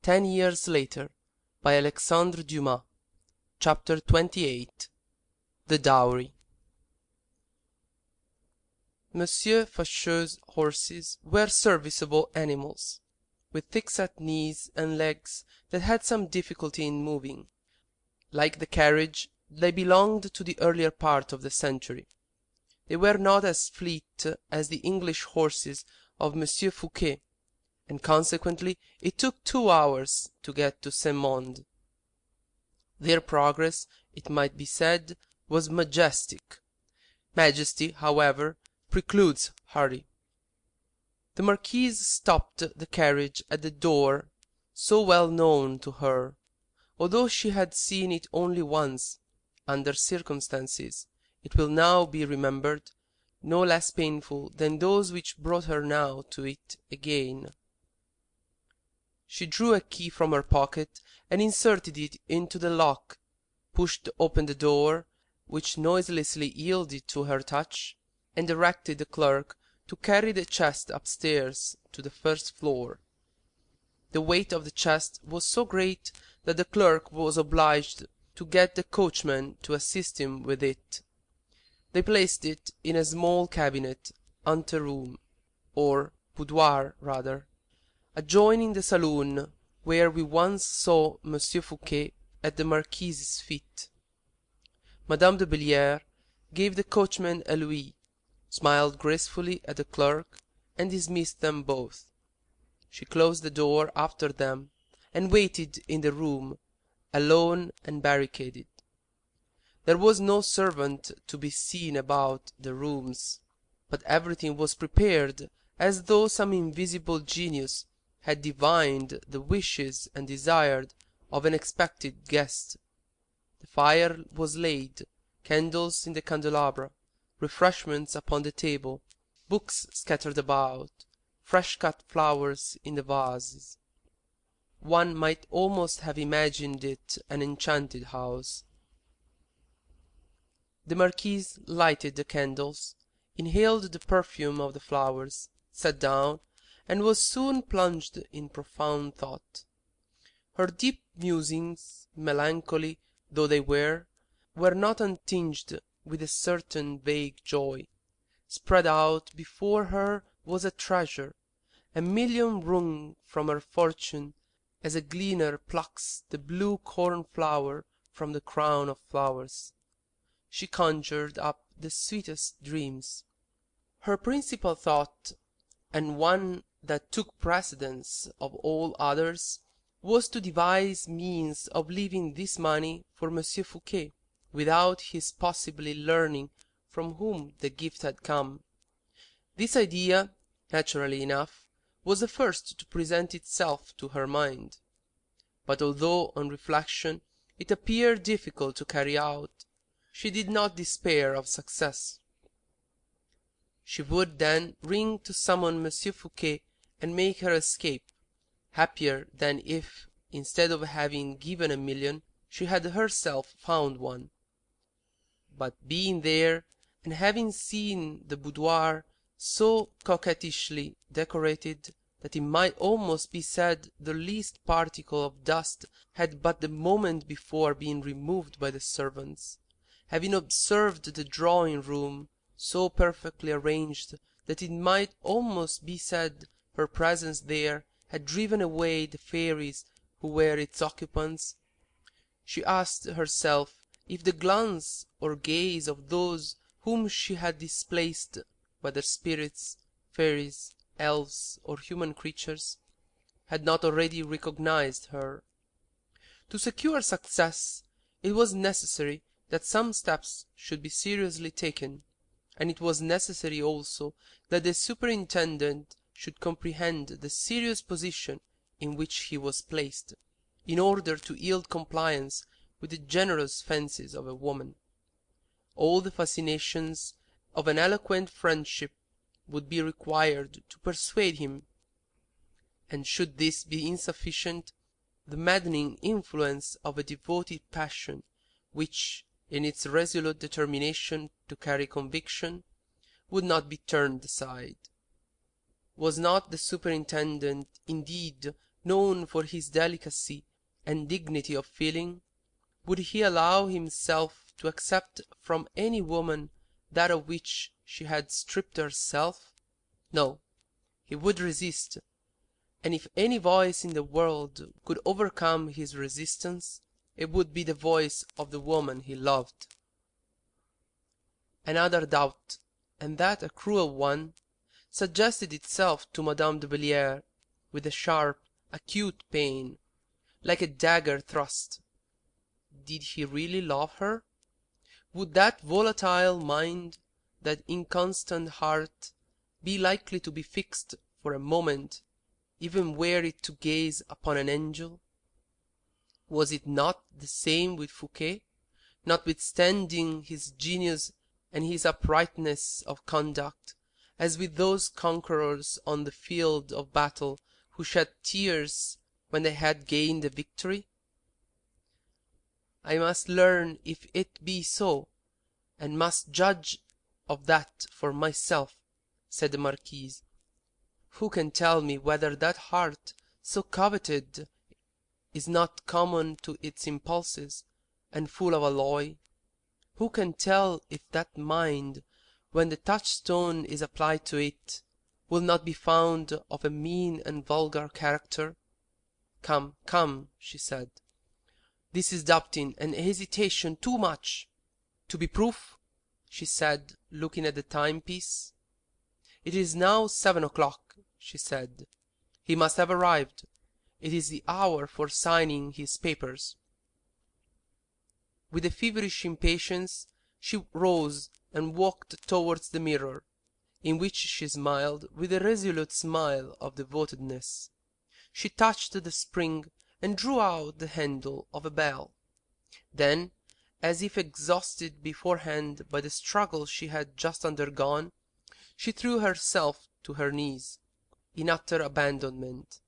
10 years later, by Alexandre Dumas. Chapter 28. The Dowry. Monsieur Faucheur's horses were serviceable animals, with thick-set knees and legs that had some difficulty in moving. Like the carriage, they belonged to the earlier part of the century. They were not as fleet as the English horses of Monsieur Fouquet, and consequently it took 2 hours to get to Saint-Mande. Their progress, it might be said, was majestic. Majesty, however, precludes hurry. The marquise stopped the carriage at the door so well known to her, although she had seen it only once, under circumstances, it will now be remembered, no less painful than those which brought her now to it again. She drew a key from her pocket and inserted it into the lock, pushed open the door, which noiselessly yielded to her touch, and directed the clerk to carry the chest upstairs to the first floor. The weight of the chest was so great that the clerk was obliged to get the coachman to assist him with it. They placed it in a small cabinet, anteroom, or boudoir rather, adjoining the saloon where we once saw Monsieur Fouquet at the marquise's feet. Madame de Belliere gave the coachman a louis, smiled gracefully at the clerk, and dismissed them both. She closed the door after them, and waited in the room, alone and barricaded. There was no servant to be seen about the rooms, but everything was prepared as though some invisible genius had divined the wishes and desires of an expected guest. The fire was laid, candles in the candelabra, refreshments upon the table, books scattered about, fresh-cut flowers in the vases. One might almost have imagined it an enchanted house. The marquise lighted the candles, inhaled the perfume of the flowers, sat down, and was soon plunged in profound thought. Her deep musings, melancholy though they were not untinged with a certain vague joy. Spread out before her was a treasure, a million wrung from her fortune, as a gleaner plucks the blue cornflower from the crown of flowers. She conjured up the sweetest dreams. Her principal thought, and one that took precedence of all others, was to devise means of leaving this money for Monsieur Fouquet, without his possibly learning from whom the gift had come. This idea, naturally enough, was the first to present itself to her mind. But although on reflection it appeared difficult to carry out, she did not despair of success. She would then ring to summon Monsieur Fouquet and make her escape, happier than if, instead of having given a million, she had herself found one. But being there, and having seen the boudoir so coquettishly decorated that it might almost be said the least particle of dust had but the moment before been removed by the servants, having observed the drawing-room so perfectly arranged that it might almost be said her presence there had driven away the fairies who were its occupants, she asked herself if the glance or gaze of those whom she had displaced, whether spirits, fairies, elves, or human creatures, had not already recognized her. To secure success it was necessary that some steps should be seriously taken, and it was necessary also that the superintendent should comprehend the serious position in which he was placed, in order to yield compliance with the generous fancies of a woman. All the fascinations of an eloquent friendship would be required to persuade him, and should this be insufficient, the maddening influence of a devoted passion, which, in its resolute determination to carry conviction, would not be turned aside. Was not the superintendent indeed known for his delicacy and dignity of feeling, would he allow himself to accept from any woman that of which she had stripped herself? No, he would resist, and if any voice in the world could overcome his resistance, it would be the voice of the woman he loved. Another doubt, and that a cruel one, suggested itself to Madame de Belliere with a sharp, acute pain, like a dagger thrust. Did he really love her? Would that volatile mind, that inconstant heart, be likely to be fixed for a moment, even were it to gaze upon an angel? Was it not the same with Fouquet, notwithstanding his genius and his uprightness of conduct, as with those conquerors on the field of battle who shed tears when they had gained a victory? I must learn if it be so, and must judge of that for myself, said the marquise. Who can tell me whether that heart so coveted is not common to its impulses, and full of alloy? Who can tell if that mind, when the touchstone is applied to it, will not be found of a mean and vulgar character? Come, come, she said, this is doubting and hesitation too much. To be proof, she said, looking at the timepiece. It is now 7 o'clock, she said. He must have arrived. It is the hour for signing his papers. With a feverish impatience she rose and walked towards the mirror, in which she smiled with a resolute smile of devotedness. She touched the spring and drew out the handle of a bell. Then, as if exhausted beforehand by the struggle she had just undergone, she threw herself to her knees, in utter abandonment,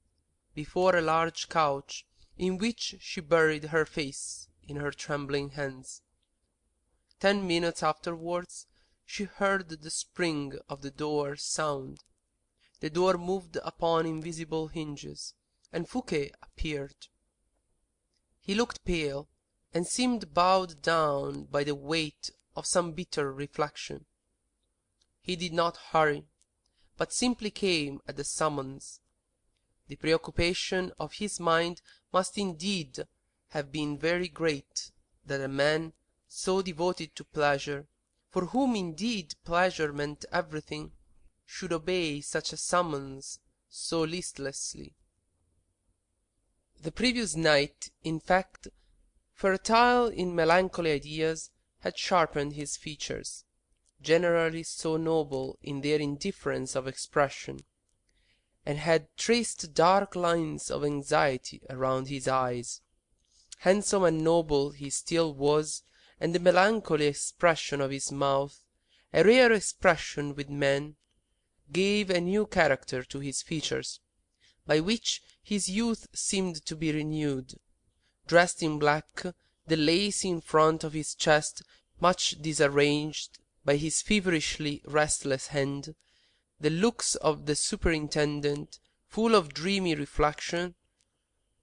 before a large couch, in which she buried her face in her trembling hands. 10 minutes afterwards she heard the spring of the door sound. The door moved upon invisible hinges, and Fouquet appeared. He looked pale, and seemed bowed down by the weight of some bitter reflection. He did not hurry, but simply came at the summons. The preoccupation of his mind must indeed have been very great, that a man so devoted to pleasure, for whom indeed pleasure meant everything, should obey such a summons so listlessly. The previous night, in fact, fertile in melancholy ideas, had sharpened his features, generally so noble in their indifference of expression, and had traced dark lines of anxiety around his eyes. Handsome and noble he still was, and the melancholy expression of his mouth, a rare expression with men, gave a new character to his features, by which his youth seemed to be renewed. Dressed in black, the lace in front of his chest much disarranged by his feverishly restless hand, the looks of the superintendent, full of dreamy reflection,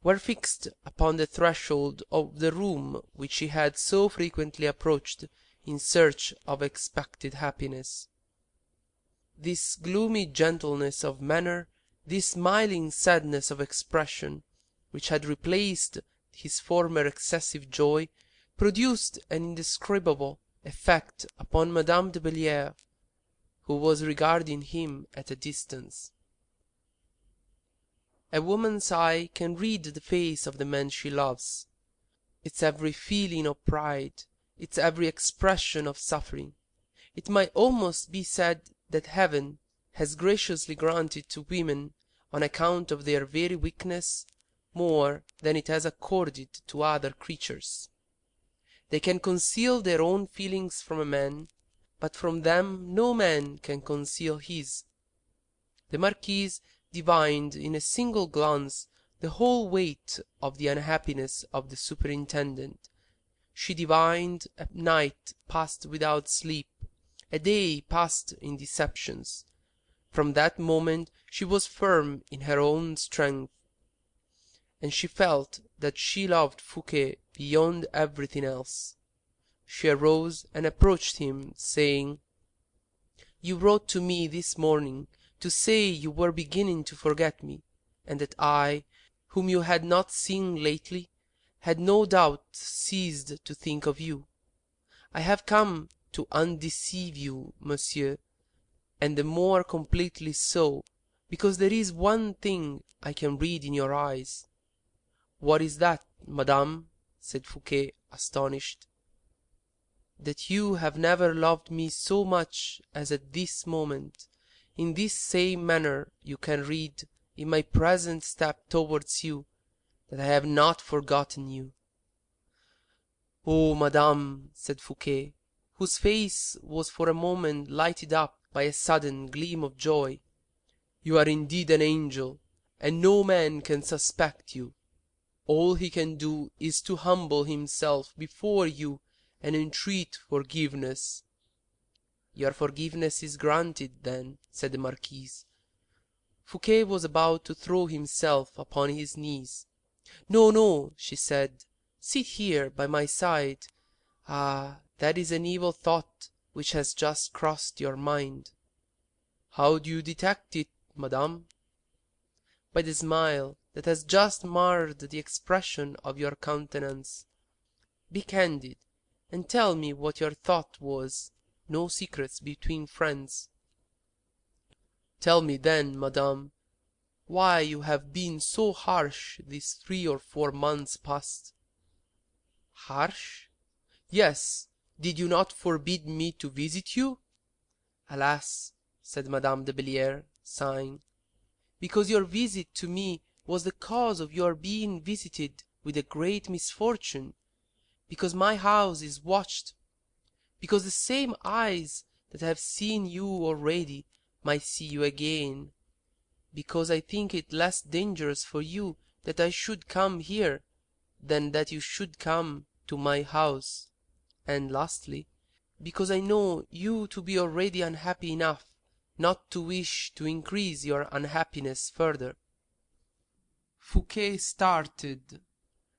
were fixed upon the threshold of the room which he had so frequently approached in search of expected happiness. This gloomy gentleness of manner, this smiling sadness of expression, which had replaced his former excessive joy, produced an indescribable effect upon Madame de Belliere, who was regarding him at a distance. A woman's eye can read the face of the man she loves, its every feeling of pride, its every expression of suffering. It might almost be said that Heaven has graciously granted to women, on account of their very weakness, more than it has accorded to other creatures. They can conceal their own feelings from a man, but from them no man can conceal his. The marquise divined in a single glance the whole weight of the unhappiness of the superintendent. She divined a night passed without sleep, a day passed in deceptions. From that moment she was firm in her own strength. and she felt that she loved Fouquet beyond everything else. She arose and approached him, saying, "You wrote to me this morning to say you were beginning to forget me, and that I, whom you had not seen lately, had no doubt ceased to think of you. I have come to undeceive you, monsieur, and the more completely so, because there is one thing I can read in your eyes." "What is that, madame?" said Fouquet, astonished. "That you have never loved me so much as at this moment. In this same manner you can read, in my present step towards you, that I have not forgotten you." "Oh, madame," said Fouquet, whose face was for a moment lighted up by a sudden gleam of joy, "you are indeed an angel, and no man can suspect you. All he can do is to humble himself before you and entreat forgiveness." "Your forgiveness is granted, then," said the marquise. Fouquet was about to throw himself upon his knees. "No, no," she said, "sit here by my side. Ah, that is an evil thought which has just crossed your mind." "How do you detect it, madame?" "By the smile that has just marred the expression of your countenance. Be candid, and tell me what your thought was. No secrets between friends." "Tell me then, madame, why you have been so harsh these 3 or 4 months past." "Harsh?" "Yes. Did you not forbid me to visit you?" "Alas," said Madame de Belliere, sighing, "because your visit to me was the cause of your being visited with a great misfortune, because my house is watched, because the same eyes that have seen you already might see you again, because I think it less dangerous for you that I should come here than that you should come to my house, and lastly, because I know you to be already unhappy enough not to wish to increase your unhappiness further." Fouquet started,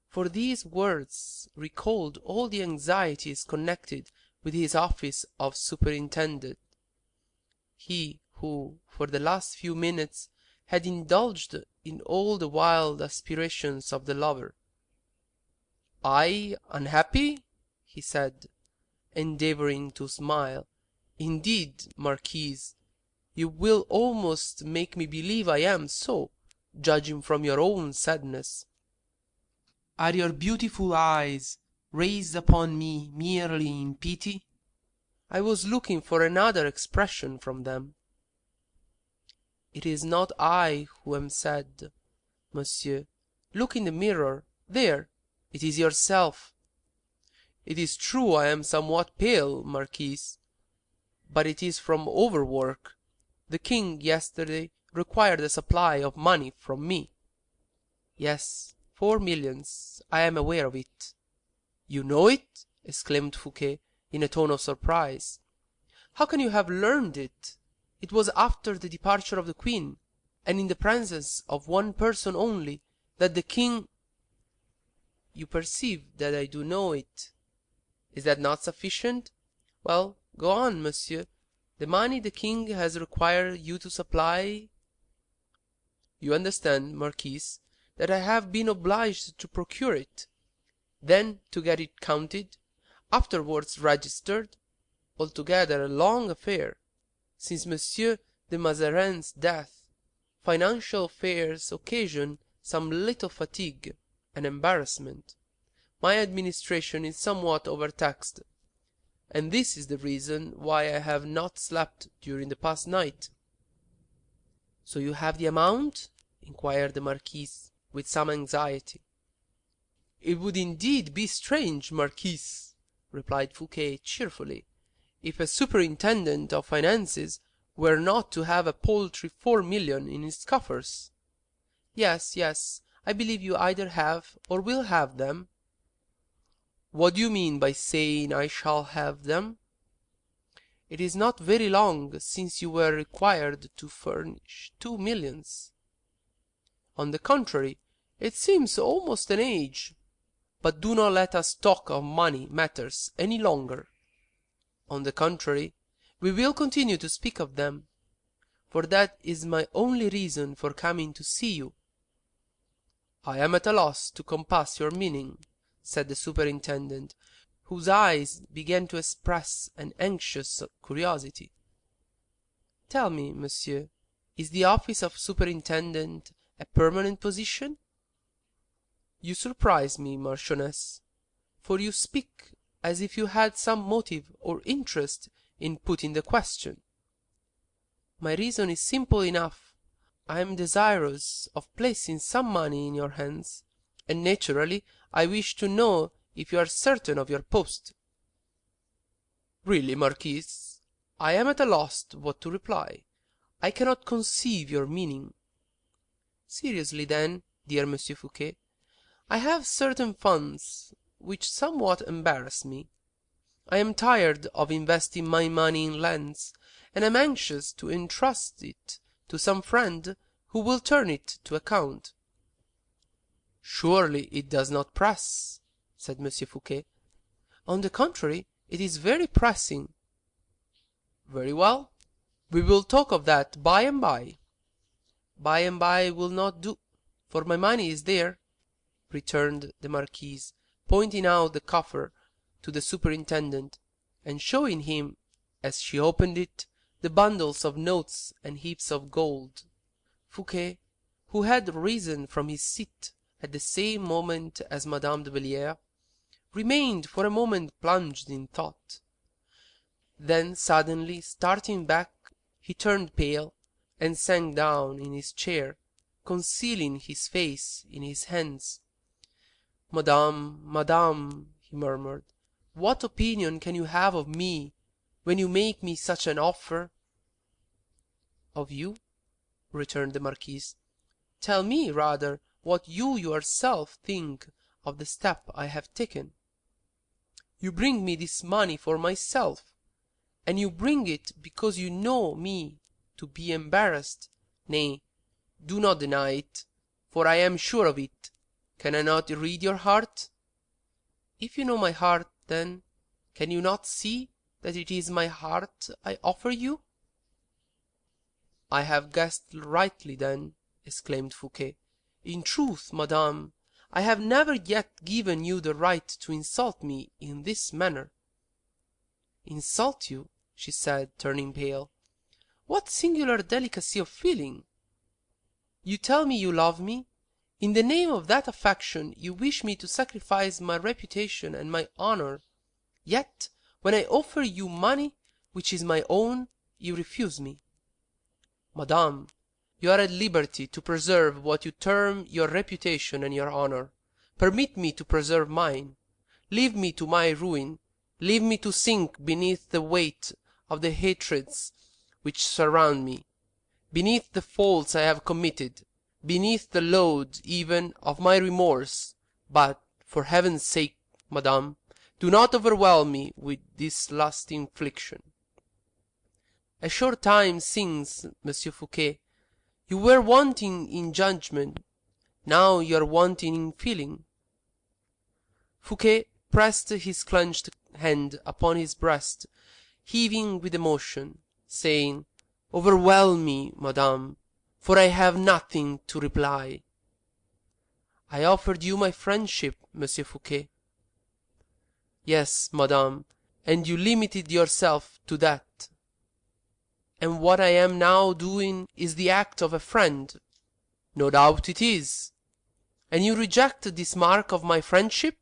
for these words recalled all the anxieties connected with his office of superintendent. He who, for the last few minutes, had indulged in all the wild aspirations of the lover. "I unhappy?" he said, endeavoring to smile. "Indeed, marquise, you will almost make me believe I am so, judging from your own sadness. Are your beautiful eyes raised upon me merely in pity? I was looking for another expression from them." "It is not I who am sad, monsieur. Look in the mirror, there, it is yourself." "It is true I am somewhat pale, marquise, but it is from overwork. The king yesterday required a supply of money from me." "Yes, 4 millions, I am aware of it." "You know it?" exclaimed Fouquet, in a tone of surprise. "How can you have learned it? It was after the departure of the queen, and in the presence of one person only, that the king—" "You perceive that I do know it. Is that not sufficient? Well, go on, monsieur. The money the king has required you to supply—" "You understand, marquise, that I have been obliged to procure it, then to get it counted, afterwards registered, altogether a long affair. Since Monsieur de Mazarin's death, financial affairs occasion some little fatigue and embarrassment. My administration is somewhat overtaxed, and this is the reason why I have not slept during the past night." "So you have the amount?" inquired the marquise, with some anxiety. "It would indeed be strange, marquise," replied Fouquet cheerfully, "if a superintendent of finances were not to have a paltry 4 millions in his coffers." "Yes, yes, I believe you either have or will have them." "What do you mean by saying I shall have them?" "It is not very long since you were required to furnish 2 millions." "On the contrary, It seems almost an age. But do not let us talk of money matters any longer. On the contrary, we will continue to speak of them, for that is my only reason for coming to see you." "I am at a loss to compass your meaning," said the superintendent, whose eyes began to express an anxious curiosity. "Tell me, monsieur, is the office of superintendent a permanent position?" "You surprise me, Marchioness, for you speak as if you had some motive or interest in putting the question." "My reason is simple enough. I am desirous of placing some money in your hands, and naturally I wish to know if you are certain of your post." "Really, Marquise, I am at a loss what to reply. I cannot conceive your meaning." "Seriously, then, dear Monsieur Fouquet, I have certain funds which somewhat embarrass me. I am tired of investing my money in lands, and am anxious to entrust it to some friend who will turn it to account." "Surely it does not press?" said Monsieur Fouquet. "On the contrary, it is very pressing." "Very well, we will talk of that by and by." "By and by will not do, for my money is there," returned the marquise, pointing out the coffer to the superintendent, and showing him, as she opened it, the bundles of notes and heaps of gold. Fouquet, who had risen from his seat at the same moment as Madame de Belliere, remained for a moment plunged in thought. Then suddenly starting back, he turned pale, and sank down in his chair, concealing his face in his hands. "Madame, madame," he murmured, "what opinion can you have of me when you make me such an offer?" "Of you?" returned the marquise. "Tell me, rather, what you yourself think of the step I have taken. You bring me this money for myself, and you bring it because you know me to be embarrassed. Nay, do not deny it, for I am sure of it. Can I not read your heart? If you know my heart, then, can you not see that it is my heart I offer you?" "I have guessed rightly, then," exclaimed Fouquet. "In truth, madame, I have never yet given you the right to insult me in this manner." "Insult you?" she said, turning pale. "What singular delicacy of feeling! You tell me you love me. In the name of that affection you wish me to sacrifice my reputation and my honor. Yet, when I offer you money which is my own, you refuse me." "Madame, you are at liberty to preserve what you term your reputation and your honor. Permit me to preserve mine. Leave me to my ruin. Leave me to sink beneath the weight of the hatreds which surround me, beneath the faults I have committed, beneath the load even of my remorse. But, for heaven's sake, madame, do not overwhelm me with this last infliction. A short time since, Monsieur Fouquet, you were wanting in judgment, now you are wanting in feeling." Fouquet pressed his clenched hand upon his breast, heaving with emotion, saying, "Overwhelm me, madame, for I have nothing to reply." "I offered you my friendship, Monsieur Fouquet." "Yes, madame, and you limited yourself to that." "And what I am now doing is the act of a friend." "No doubt it is." "And you reject this mark of my friendship?"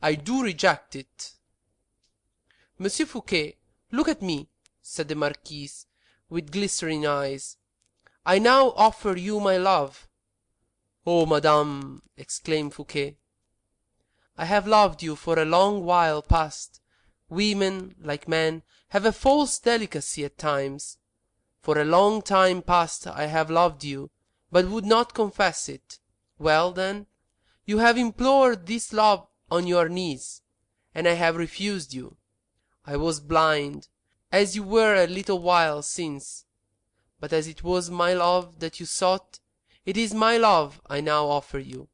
"I do reject it." "Monsieur Fouquet, look at me," said the marquise, with glistening eyes. "I now offer you my love." "Oh, madame!" exclaimed Fouquet, "I have loved you for a long while past. Women, like men, have a false delicacy at times. For a long time past I have loved you, but would not confess it. Well, then, you have implored this love on your knees, and I have refused you. I was blind, as you were a little while since. But as it was my love that you sought, it is my love I now offer you.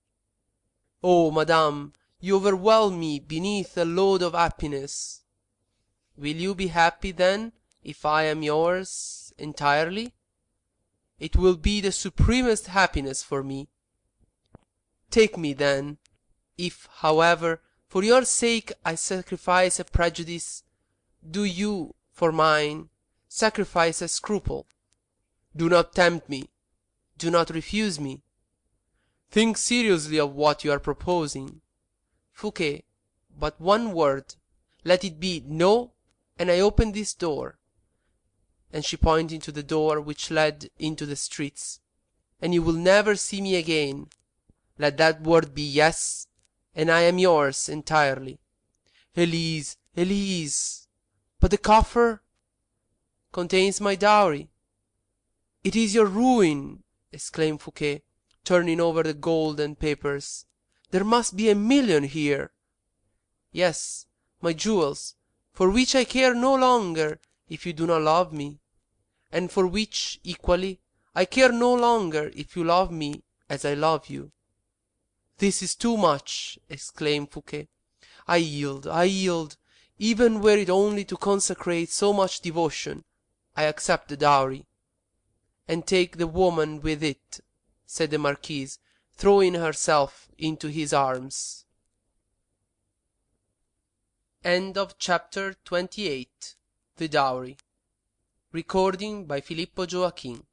Oh, madame, you overwhelm me beneath a load of happiness. Will you be happy, then, if I am yours entirely? It will be the supremest happiness for me. Take me, then. If, however, for your sake I sacrifice a prejudice, do you, for mine, sacrifice a scruple. Do not tempt me. Do not refuse me. Think seriously of what you are proposing. Fouquet, but one word. Let it be no, and I open this door," and she pointed to the door which led into the streets, "and you will never see me again. Let that word be yes, and I am yours entirely." "Elise, Elise!" "But the coffer?" "Contains my dowry." "It is your ruin!" exclaimed Fouquet, turning over the gold and papers. "There must be 1,000,000 here." "Yes, my jewels, for which I care no longer if you do not love me, and for which, equally, I care no longer if you love me as I love you." "This is too much!" exclaimed Fouquet. I yield, even were it only to consecrate so much devotion. I accept the dowry." "And take the woman with it," said the marquise, throwing herself into his arms. Chapter 28. The Dowry. Recording by Filippo Joachim.